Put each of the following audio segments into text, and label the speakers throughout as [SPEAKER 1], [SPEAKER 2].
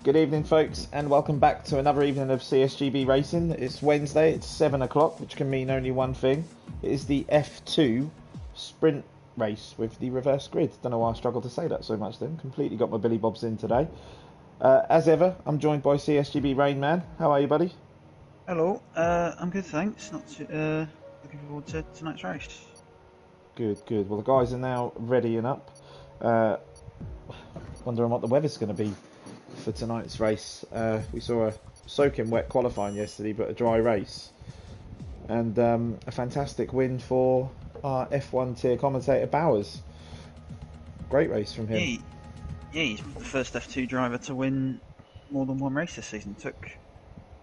[SPEAKER 1] Good evening, folks, and welcome back to another evening of CSGB Racing. It's Wednesday, it's 7 o'clock, which can mean only one thing. It is the F2 sprint race with the reverse grid. Don't know why I struggled to say that so much then. Completely got my Billy Bobs in today. As ever, I'm joined by CSGB Rain Man. How are you, buddy?
[SPEAKER 2] Hello, I'm good, thanks. Looking forward to tonight's race.
[SPEAKER 1] Good, good. Well, the guys are now readying up. Wondering what the weather's going to be for tonight's race. We saw a soaking wet qualifying yesterday, but a dry race, and a fantastic win for our F1 tier commentator Bowers. Great race from him.
[SPEAKER 2] Yeah, he's the first F2 driver to win more than one race this season. Took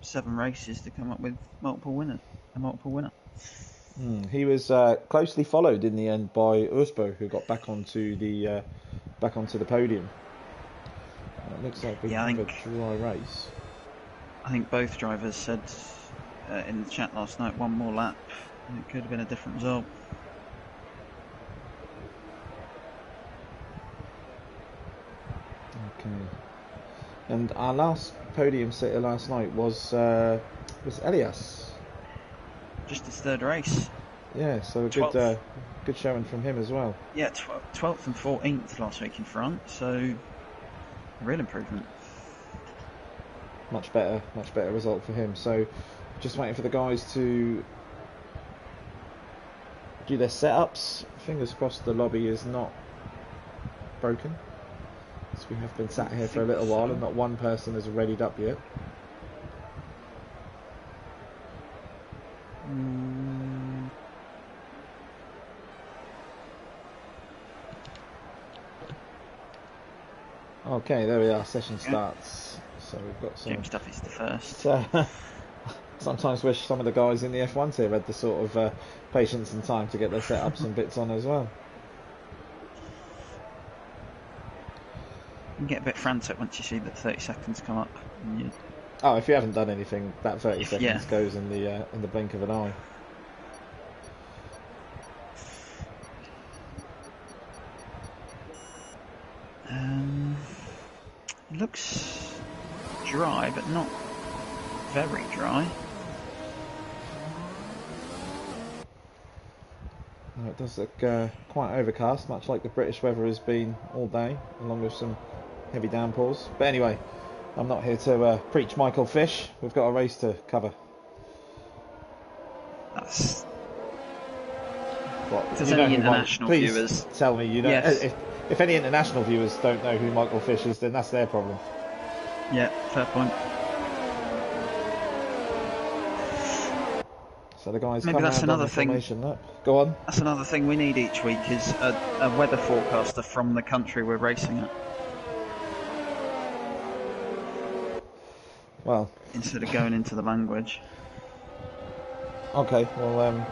[SPEAKER 2] 7 races to come up with a multiple winner.
[SPEAKER 1] He was closely followed in the end by Urspo, who got back onto the podium. It looks like we have a dry race.
[SPEAKER 2] I think both drivers said in the chat last night, one more lap, and it could have been a different result.
[SPEAKER 1] Okay. And our last podium sitter last night was Elias.
[SPEAKER 2] Just his third race.
[SPEAKER 1] Yeah, so a good showing from him as well.
[SPEAKER 2] Yeah, 12th and 14th last week in front, so a real improvement.
[SPEAKER 1] Much better result for him. So just waiting for the guys to do their setups. Fingers crossed the lobby is not broken, because we have been sat here for a little while and not one person has readied up yet. Okay, there we are. Session starts. So we've got some.
[SPEAKER 2] James Duffy's the first.
[SPEAKER 1] Sometimes wish some of the guys in the F1 tier had the sort of patience and time to get their setups and bits on as well.
[SPEAKER 2] You can get a bit frantic once you see that 30 seconds come up.
[SPEAKER 1] Oh, if you haven't done anything, that 30 seconds goes in the blink of an eye.
[SPEAKER 2] It looks dry, but not very dry.
[SPEAKER 1] It does look quite overcast, much like the British weather has been all day, along with some heavy downpours. But anyway, I'm not here to preach Michael Fish. We've got a race to cover.
[SPEAKER 2] That's...
[SPEAKER 1] What?
[SPEAKER 2] If there's any international viewers...
[SPEAKER 1] Please tell me you know. Yes. If any international viewers don't know who Michael Fish is, then that's their problem.
[SPEAKER 2] Yeah, fair point.
[SPEAKER 1] So the guys
[SPEAKER 2] maybe that's another thing.
[SPEAKER 1] Go on.
[SPEAKER 2] That's another thing we need each week is a weather forecaster from the country we're racing at.
[SPEAKER 1] Well,
[SPEAKER 2] instead of going into the language.
[SPEAKER 1] Okay. Well,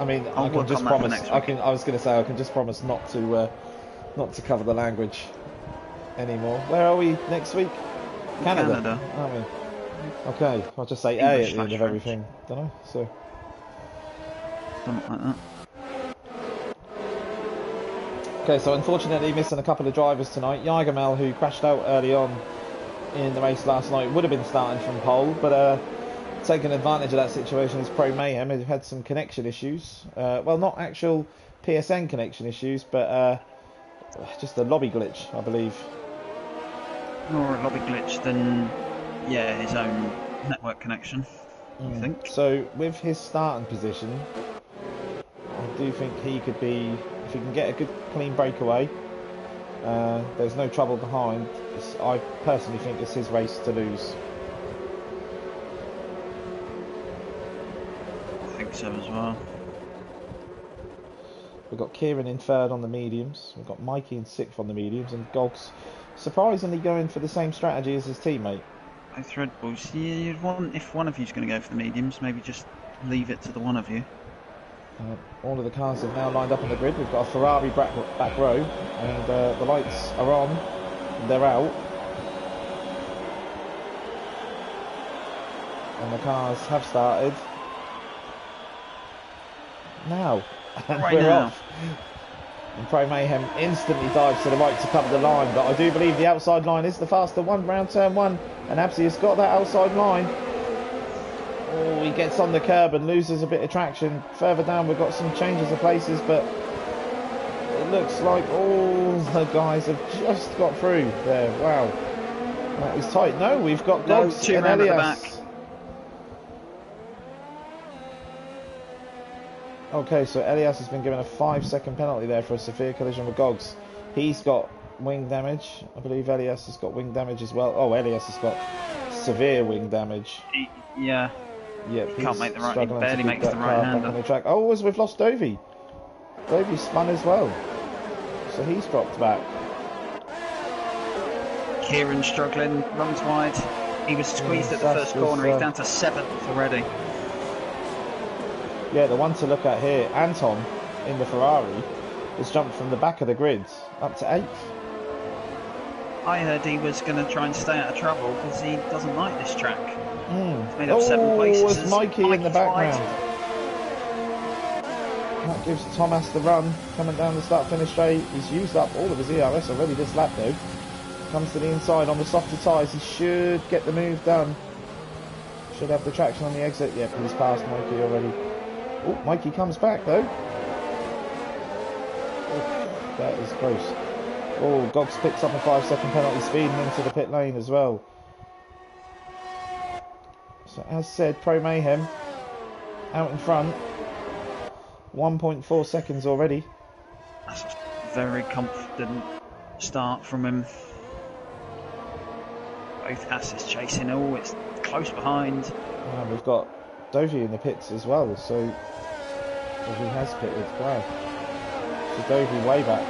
[SPEAKER 1] I mean, I can just promise. I was going to say I can just promise not to cover the language anymore. Where are we next week? Canada. Aren't we? Okay, I'll just say English at the end of everything, don't I? So.
[SPEAKER 2] Something like that.
[SPEAKER 1] Okay, so unfortunately missing a couple of drivers tonight. Jagermel, who crashed out early on in the race last night, would have been starting from pole, but taking advantage of that situation is Pro Mayhem, who had some connection issues. Well, not actual PSN connection issues, but just a lobby glitch, I believe.
[SPEAKER 2] More a lobby glitch than, his own network connection, I think.
[SPEAKER 1] So, with his starting position, I do think he could be, if he can get a good clean breakaway, there's no trouble behind. I personally think it's his race to lose.
[SPEAKER 2] I think so as well.
[SPEAKER 1] We've got Kieran in third on the mediums, we've got Mikey in sixth on the mediums, and Golk's surprisingly going for the same strategy as his teammate.
[SPEAKER 2] Both Red Bulls. You'd want, if one of you's going to go for the mediums, maybe just leave it to the one of you.
[SPEAKER 1] All of the cars have now lined up on the grid. We've got a Ferrari back row, and the lights are on, and they're out. And the cars have started. Now. And
[SPEAKER 2] right
[SPEAKER 1] we're
[SPEAKER 2] now.
[SPEAKER 1] off. And Pro Mayhem instantly dives to the right to cover the line, but I do believe the outside line is the faster one round turn one, and Absi has got that outside line. Oh, he gets on the curb and loses a bit of traction. Further down we've got some changes of places, but it looks like all the guys have just got through there. Wow, that is tight. No, we've got Gogs
[SPEAKER 2] two
[SPEAKER 1] and
[SPEAKER 2] round at the
[SPEAKER 1] Elias.
[SPEAKER 2] back.
[SPEAKER 1] Okay, so Elias has been given a 5-second penalty there for a severe collision with Gogs. He's got wing damage. I believe Elias has got wing damage as well. Oh, Elias has got severe wing damage.
[SPEAKER 2] Yeah.
[SPEAKER 1] Yep,
[SPEAKER 2] He can't make the right. He
[SPEAKER 1] struggling
[SPEAKER 2] barely
[SPEAKER 1] to keep
[SPEAKER 2] makes the
[SPEAKER 1] that
[SPEAKER 2] right
[SPEAKER 1] car back on
[SPEAKER 2] hander.
[SPEAKER 1] the track. Oh, as we've lost Dovey. Dovey spun as well, so he's dropped back.
[SPEAKER 2] Kieran struggling, runs wide. He was squeezed at the first corner. He's down to 7th already.
[SPEAKER 1] Yeah, the one to look at here, Anton in the Ferrari has jumped from the back of the grid up to 8th.
[SPEAKER 2] I heard he was going to try and stay out of trouble because he doesn't like this track. He's made up
[SPEAKER 1] Oh,
[SPEAKER 2] 7 places.
[SPEAKER 1] there's Mikey in the background.
[SPEAKER 2] Wide.
[SPEAKER 1] That gives Thomas the run, coming down the start-finish straight. He's used up all of his ERS already this lap though. Comes to the inside on the softer tyres. He should get the move done. Should have the traction on the exit. Yep, he's passed Mikey already. Oh, Mikey comes back though. Oh, that is close. Oh, Gogs picks up a 5-second penalty, speeding into the pit lane as well. So as said, Pro Mayhem out in front. 1.4 seconds already.
[SPEAKER 2] That's a very confident start from him. Both asses chasing. Oh, it's close behind.
[SPEAKER 1] And we've got Dovey in the pits as well, so Dovey has pitted. Wow. So Dovey way back.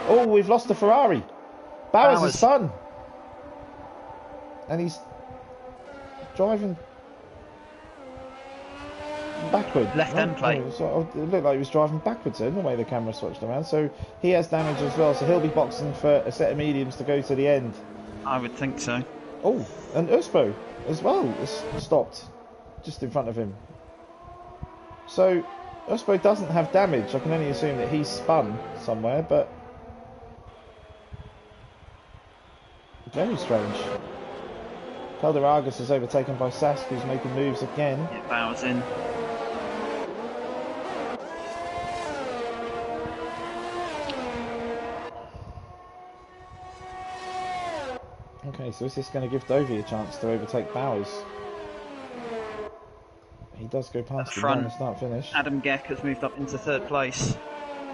[SPEAKER 1] Oh, we've lost the Ferrari. Bowers has spun. And he's driving backward.
[SPEAKER 2] Left-hand plate.
[SPEAKER 1] So it looked like he was driving backwards in the way the camera switched around. So he has damage as well, so he'll be boxing for a set of mediums to go to the end.
[SPEAKER 2] I would think so.
[SPEAKER 1] Oh, and Uspo as well is stopped just in front of him. So Uspo doesn't have damage. I can only assume that he's spun somewhere, but very strange. Calderargas is overtaken by Sask, who's making moves again.
[SPEAKER 2] Yeah, Bowers in.
[SPEAKER 1] Okay, so is this going to give Dovey a chance to overtake Bowers? He does go past him on the start finish.
[SPEAKER 2] Adam Geck has moved up into 3rd place.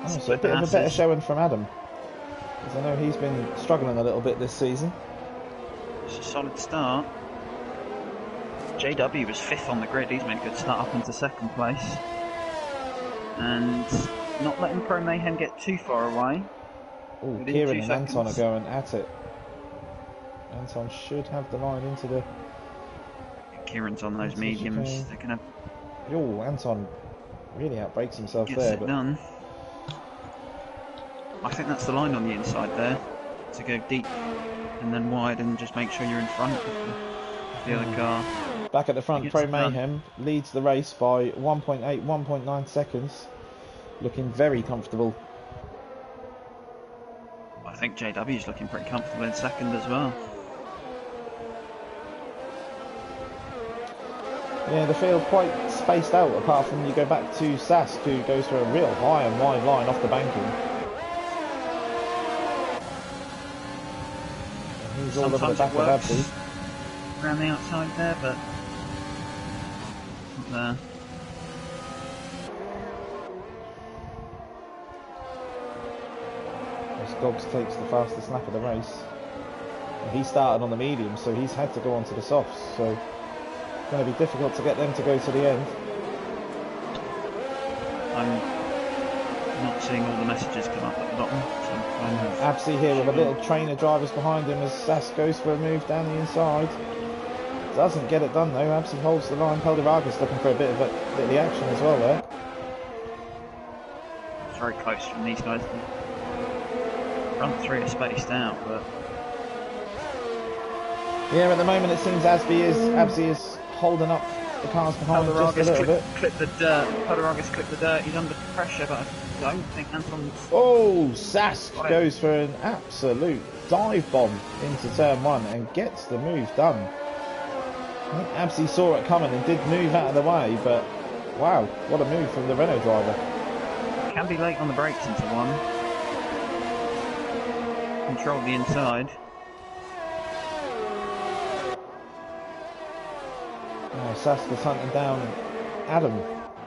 [SPEAKER 1] Oh, so a bit of a better showing from Adam, because I know he's been struggling a little bit this season.
[SPEAKER 2] It's a solid start. JW was 5th on the grid. He's made a good start up into 2nd place. And not letting Pro Mayhem get too far away.
[SPEAKER 1] Oh, Kieran and Anton are going at it. Anton should have the line into the...
[SPEAKER 2] Kieran's on those mediums. They're gonna...
[SPEAKER 1] Oh, Anton really outbreaks himself there. But
[SPEAKER 2] done. I think that's the line on the inside there. To go deep and then wide and just make sure you're in front of the other car.
[SPEAKER 1] Back at the front, Pro Mayhem leads the race by 1.8, 1.9 seconds. Looking very comfortable.
[SPEAKER 2] I think JW's looking pretty comfortable in 2nd as well.
[SPEAKER 1] Yeah, the field quite spaced out, apart from you go back to Sask, who goes for a real high and wide line off the banking. And he's all over the back of Abdi.
[SPEAKER 2] Around the outside there, but not there.
[SPEAKER 1] As Gogs takes the fastest lap of the race. And he started on the medium, so he's had to go onto the softs. So it's going to be difficult to get them to go to the end.
[SPEAKER 2] I'm not seeing all the messages come up at the bottom. So
[SPEAKER 1] Absi here with a little train of drivers behind him as Sask goes for a move down the inside. Doesn't get it done though. Absi holds the line. Calderargas looking for a bit of the action as well there.
[SPEAKER 2] It's very close from these guys. Front 3 are spaced out, but
[SPEAKER 1] yeah, at the moment it seems Absi is holding up the cars behind just a little bit.
[SPEAKER 2] Clipped the dirt. Pelderaga's clipped the dirt. He's under pressure, but I don't think Anton's...
[SPEAKER 1] Oh, Sask goes for an absolute dive bomb into turn 1 and gets the move done. I think Absy saw it coming and did move out of the way, but wow, what a move from the Renault driver.
[SPEAKER 2] Can be late on the brakes into 1. Control the inside.
[SPEAKER 1] Oh, Sask is hunting down Adam.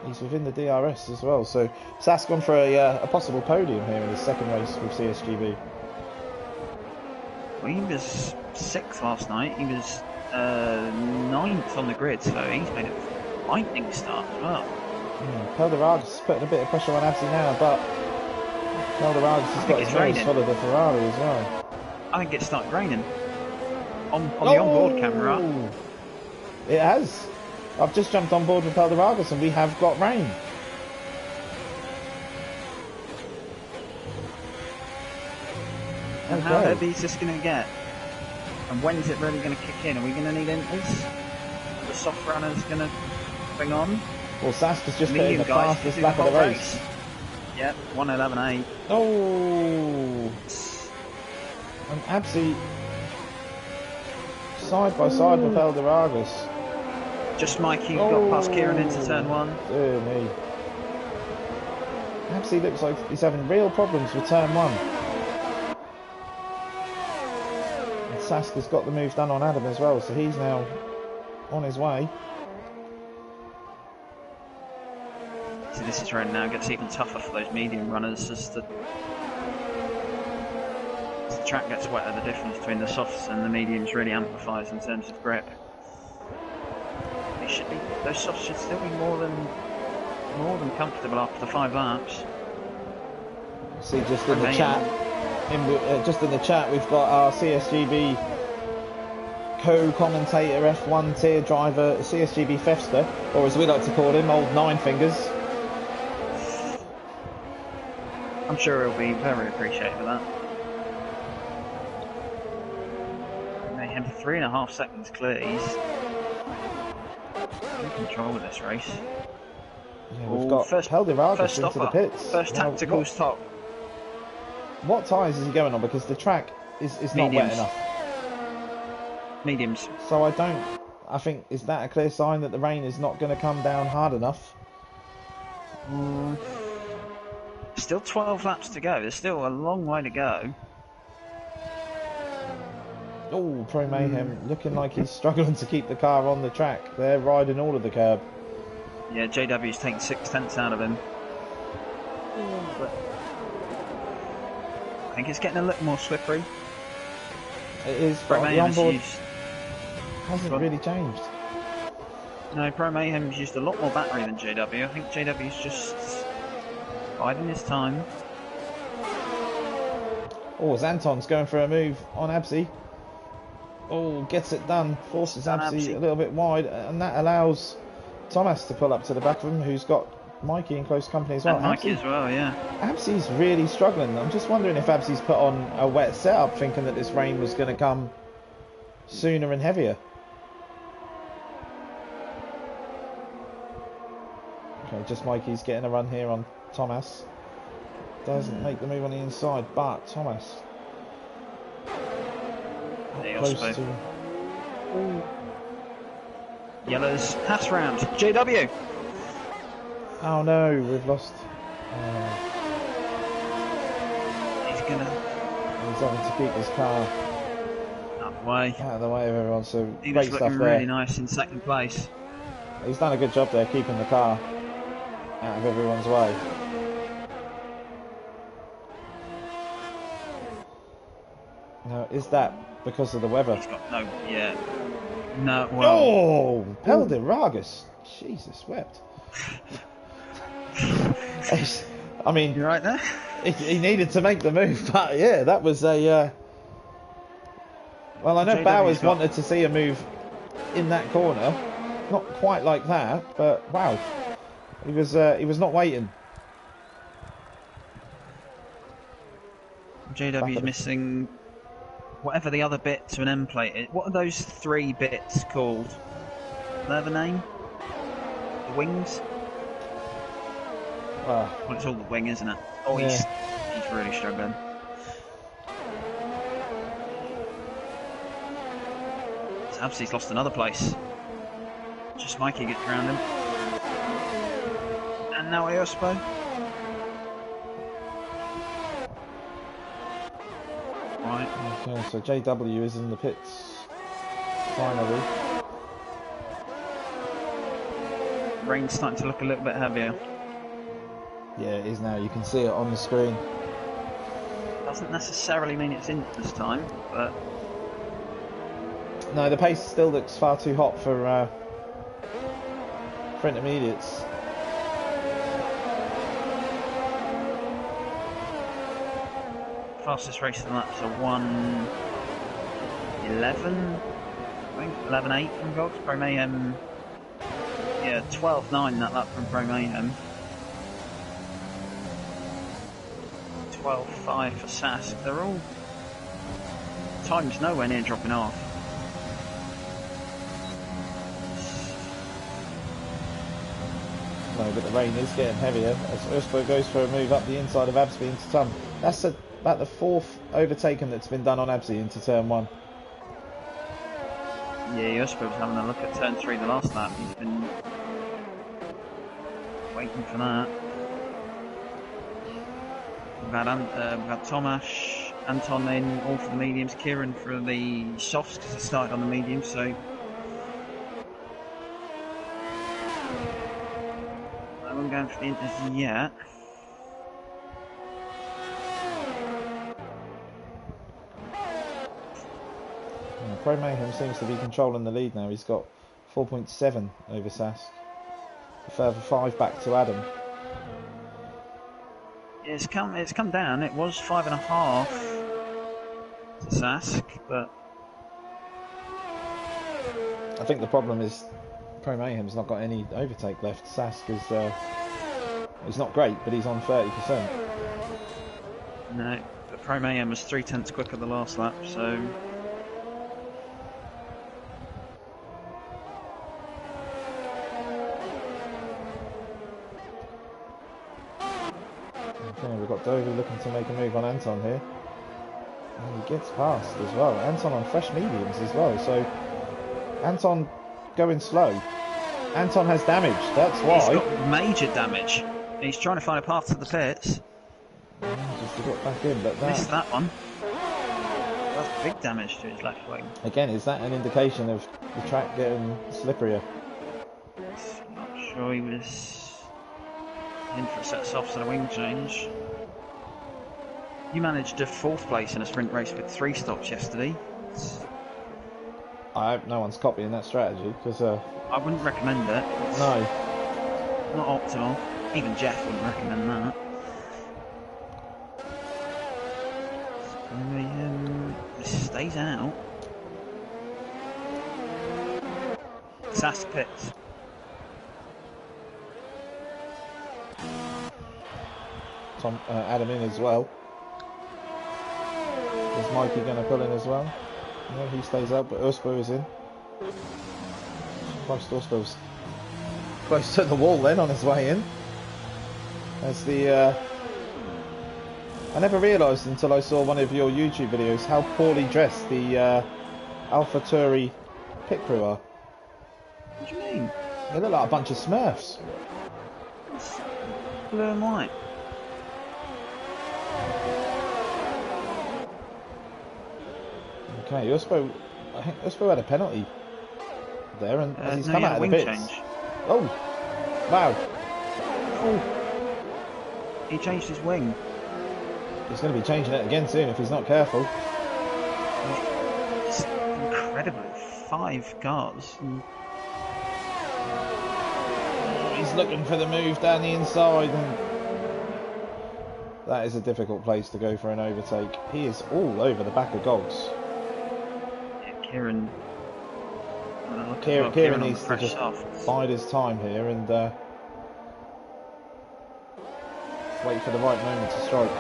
[SPEAKER 1] He's within the DRS as well, so Sask gone for a possible podium here in his second race with CSGB.
[SPEAKER 2] Well, he was 6th last night. He was 9th on the grid, so he's made a lightning start as well.
[SPEAKER 1] Pelderaga's putting a bit of pressure on Absy now, but Pelderaga's has got his nose full of the Ferrari as well.
[SPEAKER 2] I think it started raining on the onboard camera.
[SPEAKER 1] It has. I've just jumped on board with Pelderaga's and we have got rain.
[SPEAKER 2] And how heavy is this going to get? And when is it really going to kick in? Are we going to need inters? The soft runner's going to bring on?
[SPEAKER 1] Well, Sask has just put in the fastest lap of the race.
[SPEAKER 2] Yep, 1:11.8.
[SPEAKER 1] Oh! And Absy side by side with Pelderaga's.
[SPEAKER 2] Just Mikey got past Kieran into turn 1.
[SPEAKER 1] Dear me. Absy looks like he's having real problems with turn 1. And Sask has got the move done on Adam as well, so he's now on his way.
[SPEAKER 2] So this is where it now gets even tougher for those medium runners as the track gets wetter. The difference between the softs and the mediums really amplifies in terms of grip. Those softs should still be more than comfortable after 5 laps.
[SPEAKER 1] See, just in the chat, we've got our CSGB co-commentator, F1 tier driver, CSGB Fester, or as we like to call him, Old Nine Fingers.
[SPEAKER 2] I'm sure he'll be very appreciative of that. They had 3.5 seconds clear. He's in control of this race.
[SPEAKER 1] Yeah, we've got Pelderaga's into the pits.
[SPEAKER 2] First tactical stop.
[SPEAKER 1] What tyres is he going on? Because the track is not wet enough.
[SPEAKER 2] Mediums.
[SPEAKER 1] So I think, is that a clear sign that the rain is not going to come down hard enough?
[SPEAKER 2] Still 12 laps to go. There's still a long way to go.
[SPEAKER 1] Oh, Pro Mayhem looking like he's struggling to keep the car on the track. They're riding all of the curb.
[SPEAKER 2] Yeah, JW's taking 6/10 out of him. But I think it's getting a little more slippery.
[SPEAKER 1] It is, but the onboard hasn't really changed.
[SPEAKER 2] No, Pro Mayhem's used a lot more battery than JW. I think JW's just biding his time.
[SPEAKER 1] Oh, Zanton's going for a move on Absy. Oh, gets it done. Forces Absy a little bit wide, and that allows Thomas to pull up to the back of him, who's got Mikey in close company as well.
[SPEAKER 2] And Mikey as well, yeah.
[SPEAKER 1] Absy's really struggling. I'm just wondering if Absy's put on a wet setup, thinking that this rain was going to come sooner and heavier. Okay, just Mikey's getting a run here on Thomas. Doesn't make the move on the inside, but Thomas close to... Ooh.
[SPEAKER 2] Yellows pass round. JW.
[SPEAKER 1] Oh no, we've lost.
[SPEAKER 2] He's
[SPEAKER 1] having to keep his car
[SPEAKER 2] out
[SPEAKER 1] of the way of everyone. So
[SPEAKER 2] he
[SPEAKER 1] great
[SPEAKER 2] was
[SPEAKER 1] stuff
[SPEAKER 2] looking
[SPEAKER 1] there.
[SPEAKER 2] really nice in second place.
[SPEAKER 1] He's done a good job there, keeping the car out of everyone's way. Now, is that because of the weather?
[SPEAKER 2] He's got no, well...
[SPEAKER 1] Oh! Pelderaga's. Jesus, wept. I mean...
[SPEAKER 2] You right there?
[SPEAKER 1] He needed to make the move, but yeah, that was a... Well, I know Bowers wanted to see a move in that corner. Not quite like that, but wow. He was not waiting.
[SPEAKER 2] JW's missing... whatever the other bit to an end plate is. What are those 3 bits called? Do they have a name? The wings. Well, it's all the wing, isn't it? Oh,
[SPEAKER 1] yeah.
[SPEAKER 2] he's really struggling. Absy's lost another place. Just Mikey gets around him. And now Iospo. Right.
[SPEAKER 1] Okay, so JW is in the pits. Finally.
[SPEAKER 2] Rain's starting to look a little bit heavier.
[SPEAKER 1] Yeah, it is now. You can see it on the screen.
[SPEAKER 2] Doesn't necessarily mean it's in this time, but...
[SPEAKER 1] No, the pace still looks far too hot for intermediates.
[SPEAKER 2] Fastest race of the laps are 1:11, I think 11:8 from Gogs. Pro Mayhem, yeah, 12:9 that lap from Pro Mayhem. 12:5 for Sask. They're all times nowhere near dropping off.
[SPEAKER 1] No, but the rain is getting heavier as Uspo goes for a move up the inside of Absby into turn. That's about the fourth overtaken that's been done on Absby into turn 1.
[SPEAKER 2] Yeah, Uspo was having a look at turn 3 the last lap. He's been waiting for that. We've had Tomasz, Anton in, all for the mediums, Kieran for the softs because he started on the mediums, so... I won't go for the inters yet.
[SPEAKER 1] Pro Mayhem seems to be controlling the lead now. He's got 4.7 over Sask. A further 5 back to Adam.
[SPEAKER 2] It's come down. It was 5.5 to Sask, but
[SPEAKER 1] I think the problem is Pro Mayhem's not got any overtake left. Sask is he's not great, but he's on 30%.
[SPEAKER 2] no. But Pro Mayhem was 0.3 quicker the last lap, so.
[SPEAKER 1] Okay, we've got Dovey looking to make a move on Anton here. And he gets past as well. Anton on fresh mediums as well, so Anton going slow. Anton has damage, that's why.
[SPEAKER 2] He's got major damage. He's trying to find a path to the pits.
[SPEAKER 1] Just to get back in, but
[SPEAKER 2] Missed that one. That's big damage to his left wing.
[SPEAKER 1] Again, is that an indication of the track getting slipperier?
[SPEAKER 2] Not sure he was in for a set of softs and a wing change. You managed a 4th place in a sprint race with 3 stops yesterday.
[SPEAKER 1] I hope no one's copying that strategy, because
[SPEAKER 2] I wouldn't recommend it. It's
[SPEAKER 1] no.
[SPEAKER 2] not optimal. Even Jeff wouldn't recommend that. This stays out. Sask pits.
[SPEAKER 1] Adam in as well. Is Mikey going to pull in as well? No, he stays out, but Uspo is in. Christ, Uspo's close to the wall then on his way in. As the I never realised until I saw one of your YouTube videos how poorly dressed the AlphaTauri pit crew are.
[SPEAKER 2] What do you mean?
[SPEAKER 1] They look like a bunch of Smurfs.
[SPEAKER 2] It's blue and white.
[SPEAKER 1] Okay, Uspo, I think Uspo had a penalty there, and as he's
[SPEAKER 2] no,
[SPEAKER 1] come
[SPEAKER 2] he
[SPEAKER 1] out
[SPEAKER 2] had
[SPEAKER 1] of
[SPEAKER 2] a
[SPEAKER 1] the
[SPEAKER 2] wing
[SPEAKER 1] pits.
[SPEAKER 2] change.
[SPEAKER 1] Oh, wow!
[SPEAKER 2] Oh, he changed his wing.
[SPEAKER 1] He's going to be changing it again soon if he's not careful.
[SPEAKER 2] It's incredible. 5 cars.
[SPEAKER 1] He's looking for the move down the inside, and that is a difficult place to go for an overtake. He is all over the back of Gogs.
[SPEAKER 2] Kieran
[SPEAKER 1] needs to just bide his time here and wait for the right moment to strike.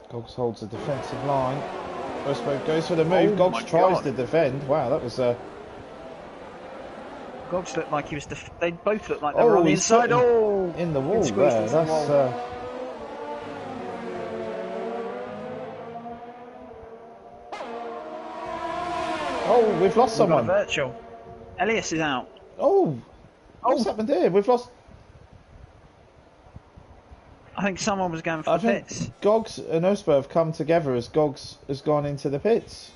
[SPEAKER 1] Gogs holds a defensive line. Rosberg goes for the move.
[SPEAKER 2] Oh
[SPEAKER 1] Gogs tries to defend. Wow, that was...
[SPEAKER 2] Gogs looked like he was... They both looked like they were on the
[SPEAKER 1] he's
[SPEAKER 2] inside. Oh!
[SPEAKER 1] in the wall
[SPEAKER 2] Been squeezed
[SPEAKER 1] there.
[SPEAKER 2] into the
[SPEAKER 1] That's...
[SPEAKER 2] wall.
[SPEAKER 1] Oh, we've lost
[SPEAKER 2] We've got
[SPEAKER 1] someone.
[SPEAKER 2] a virtual. Elias is out.
[SPEAKER 1] Oh! What's happened here? We've lost...
[SPEAKER 2] I think someone was going for the pits.
[SPEAKER 1] Gogs and Osper have come together as Gogs has gone into the pits.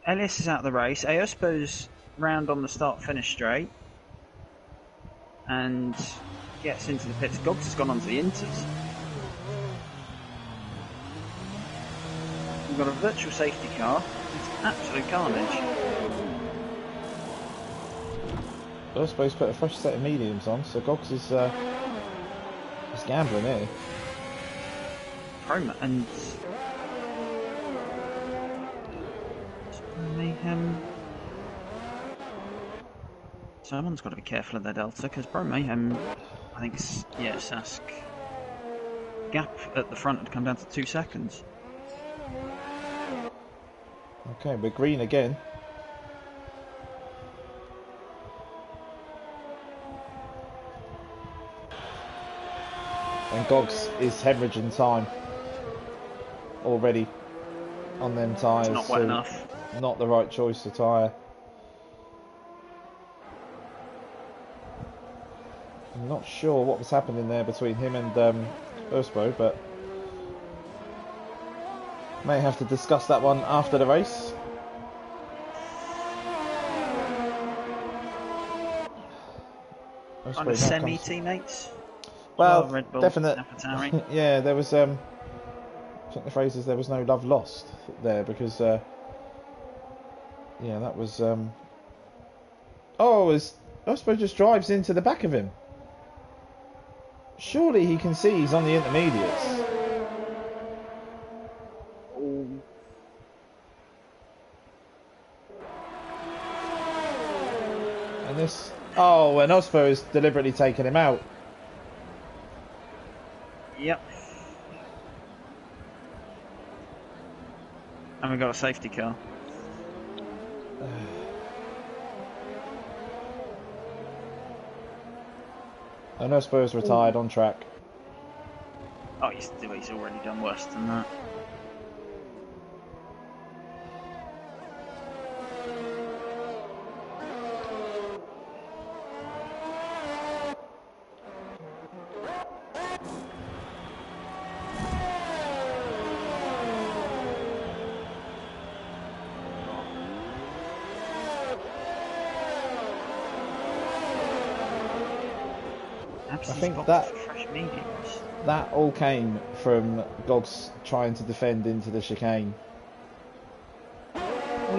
[SPEAKER 2] Elias is out of the race. Aospo's round on the start-finish straight. And gets into the pits. Gogs has gone onto the inters. We've got a virtual safety car. It's absolute carnage.
[SPEAKER 1] Osper's put a fresh set of mediums on, so Gogs is gambling here.
[SPEAKER 2] And Mayhem. Someone's got to be careful of their Delta because Pro Mayhem, I think, Sask gap at the front had come down to 2 seconds.
[SPEAKER 1] Okay, we're green again. And Gogs is hemorrhaging time already on them tyres.
[SPEAKER 2] It's not wet enough.
[SPEAKER 1] Not the right choice of tyre. I'm not sure what was happening there between him and Urspo, but may have to discuss that one after the race.
[SPEAKER 2] Kind of semi-teammates.
[SPEAKER 1] Well,
[SPEAKER 2] Red Bull,
[SPEAKER 1] definitely. Yeah, there was. I think the phrase is there was no love lost there because. Yeah, that was. Ospo just drives into the back of him. Surely he can see he's on the intermediates. And this. Oh, and Ospo is deliberately taking him out.
[SPEAKER 2] Yep. And we got a safety car.
[SPEAKER 1] And Ospo is retired on track.
[SPEAKER 2] Oh, he's already done worse than that.
[SPEAKER 1] I think that all came from Gogs trying to defend into the chicane.
[SPEAKER 2] Well,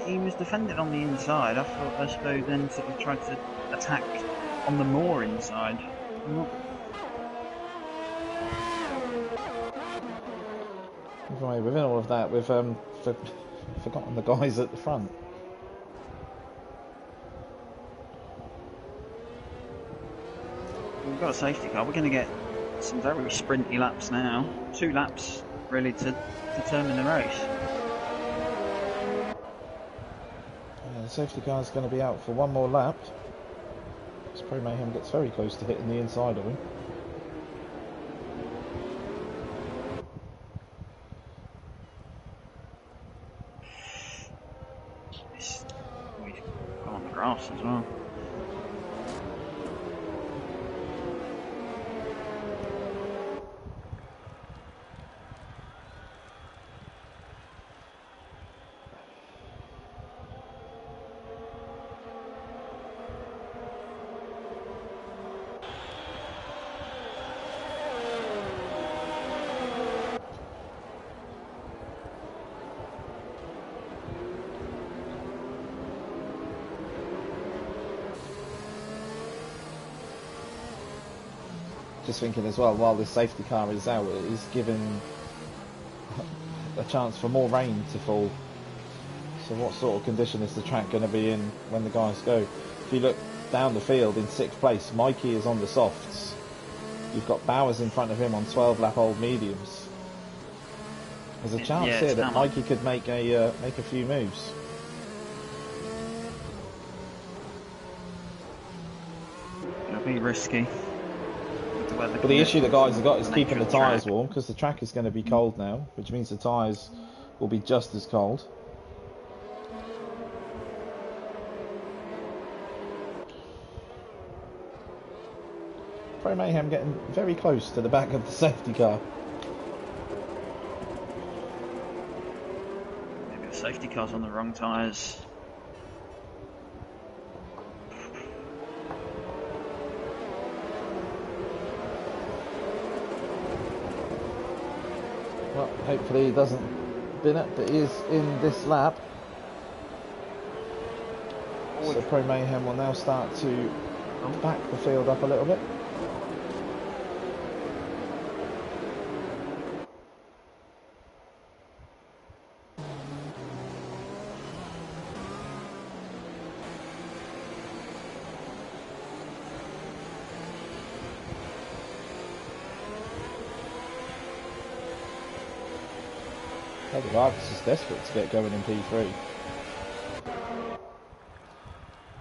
[SPEAKER 2] he was defended on the inside. I thought Ospo then sort of tried to attack on the more inside.
[SPEAKER 1] Anyway, within all of that, we've forgotten the guys at the front.
[SPEAKER 2] We've got a safety car. We're going to get some very sprinty laps now. 2 laps, really, to determine the race.
[SPEAKER 1] The safety car is going to be out for one more lap. This Pro Mayhem gets very close to hitting the inside of him.
[SPEAKER 2] He's on the grass as well.
[SPEAKER 1] Just thinking as well, while this safety car is out, it is given a chance for more rain to fall. So what sort of condition is the track going to be in when the guys go? If you look down the field in 6th place, Mikey is on the softs. You've got Bowers in front of him on 12 lap old mediums. There's a chance here that Mikey could make a few moves.
[SPEAKER 2] It'll be risky.
[SPEAKER 1] But the issue the guys have got is keeping the tyres warm, because the track is going to be cold now, which means the tyres will be just as cold. Pro Mayhem getting very close to the back of the safety car.
[SPEAKER 2] Maybe the safety car's on the wrong tyres.
[SPEAKER 1] Well, hopefully he doesn't bin it, but he is in this lap. So Pro Mayhem will now start to back the field up a little bit. Vargas is desperate to get going in P3.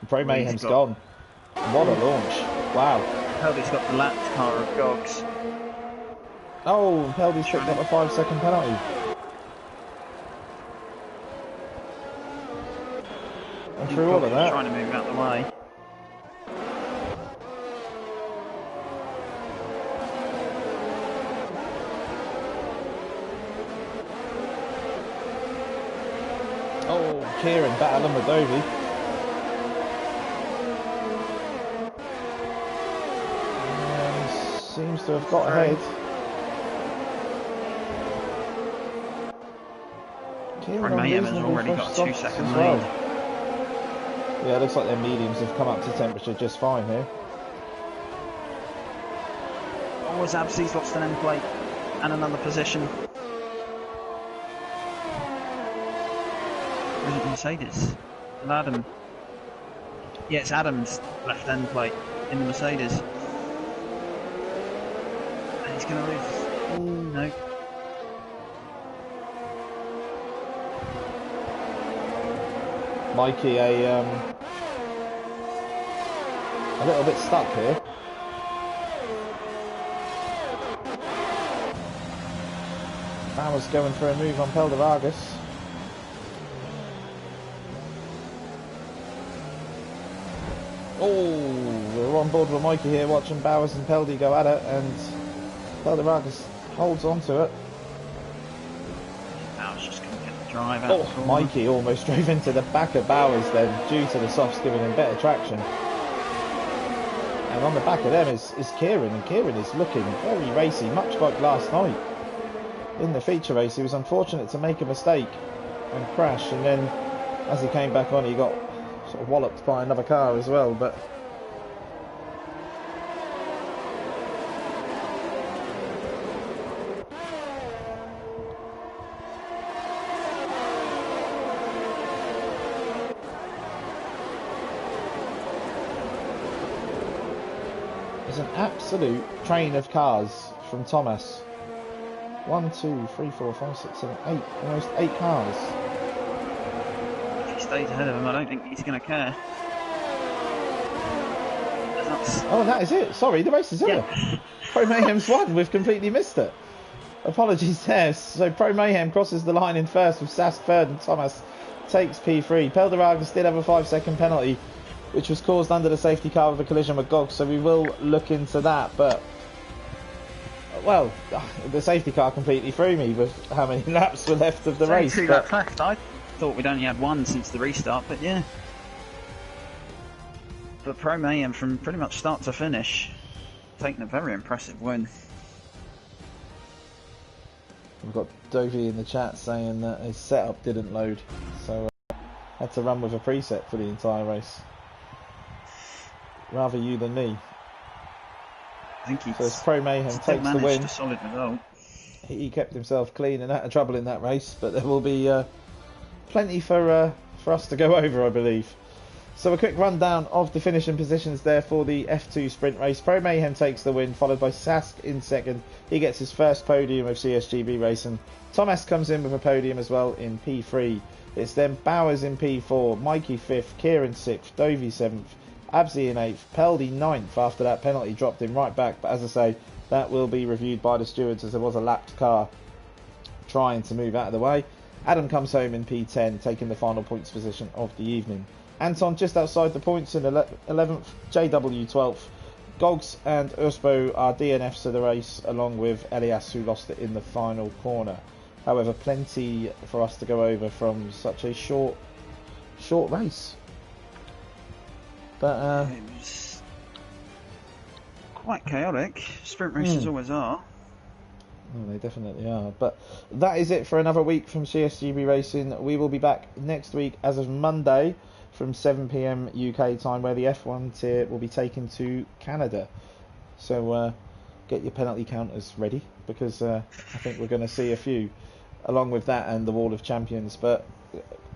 [SPEAKER 1] Pro Mayhem's gone. What a launch. Wow.
[SPEAKER 2] Peldy's got the lapped car of Gogs.
[SPEAKER 1] Oh, Peldy's picked up a 5-second penalty. And through all of that.
[SPEAKER 2] Trying to move out the way.
[SPEAKER 1] Kieran battling with Dovey. And seems to have got ahead.
[SPEAKER 2] Kieran Mayhem has already got a 2-second lead.
[SPEAKER 1] Yeah, it looks like their mediums have come up to temperature just fine here.
[SPEAKER 2] Oh, Absi's lost an end plate and another position. Mercedes. And Adam. Yeah, it's Adam's left end plate in the Mercedes. And he's going to lose. Oh, no.
[SPEAKER 1] Mikey, a little bit stuck here. Bauer's going for a move on Pelder Vargas. Oh, we're on board with Mikey here, watching Bowers and Peldy go at it, and Pelder Vargas holds on to it.
[SPEAKER 2] Bowers just couldn't get the drive out.
[SPEAKER 1] Oh, Mikey almost drove into the back of Bowers then, due to the softs giving him better traction. And on the back of them is Kieran, and Kieran is looking very racy, much like last night. In the feature race, he was unfortunate to make a mistake and crash, and then as he came back on, he got sort of walloped by another car as well, but there's an absolute train of cars from Thomas. 1, 2, 3, 4, 5, 6, 7, 8, almost 8 cars.
[SPEAKER 2] Stays ahead of him, I don't think he's going to care.
[SPEAKER 1] Oh, that is it. Sorry, the race is over. Pro Mayhem's won. We've completely missed it. Apologies there. So Pro Mayhem crosses the line in first with Sask third, and Thomas takes P3. Pelder Vargas did have a 5-second penalty, which was caused under the safety car with a collision with Gog, so we will look into that. But, well, the safety car completely threw me with how many laps were left of the race.
[SPEAKER 2] 2 laps left. I thought we'd only had one since the restart, but yeah. But Pro Mayhem from pretty much start to finish, taking a very impressive win.
[SPEAKER 1] We've got Dovey in the chat saying that his setup didn't load, so had to run with a preset for the entire race. Rather you than me.
[SPEAKER 2] I think he's
[SPEAKER 1] so as Pro Mayhem takes the win.
[SPEAKER 2] A solid result.
[SPEAKER 1] He kept himself clean and out of trouble in that race, but there will be plenty for us to go over, I believe. So a quick rundown of the finishing positions there for the F2 sprint race. Pro Mayhem takes the win, followed by Sask in second. He gets his first podium of CSGB racing. Thomas comes in with a podium as well in P3. It's then Bowers in P4, Mikey 5th, Kieran 6th, Dovey 7th, Absy in 8th, Peldy 9th after that penalty dropped him right back. But as I say, that will be reviewed by the stewards as there was a lapped car trying to move out of the way. Adam comes home in P10, taking the final points position of the evening. Anton just outside the points in 11th, JW 12th. Gogs and Urspo are DNFs of the race, along with Elias, who lost it in the final corner. However, plenty for us to go over from such a short race. But
[SPEAKER 2] it was quite chaotic. Sprint races always are.
[SPEAKER 1] Oh, they definitely are. But that is it for another week from CSGB Racing. We will be back next week as of Monday from 7 PM UK time, where the F1 tier will be taken to Canada. So get your penalty counters ready, because I think we're going to see a few along with that and the Wall of Champions. But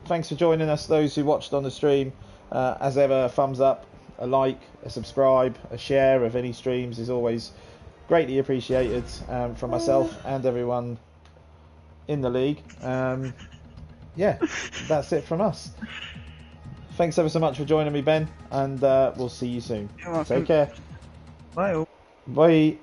[SPEAKER 1] thanks for joining us, those who watched on the stream. As ever, a thumbs up, a like, a subscribe, a share of any streams is always greatly appreciated from myself and everyone in the league. Yeah, that's it from us. Thanks ever so much for joining me, Ben, and we'll see you soon.
[SPEAKER 2] You're welcome.
[SPEAKER 1] Take care.
[SPEAKER 2] Bye all.
[SPEAKER 1] Bye.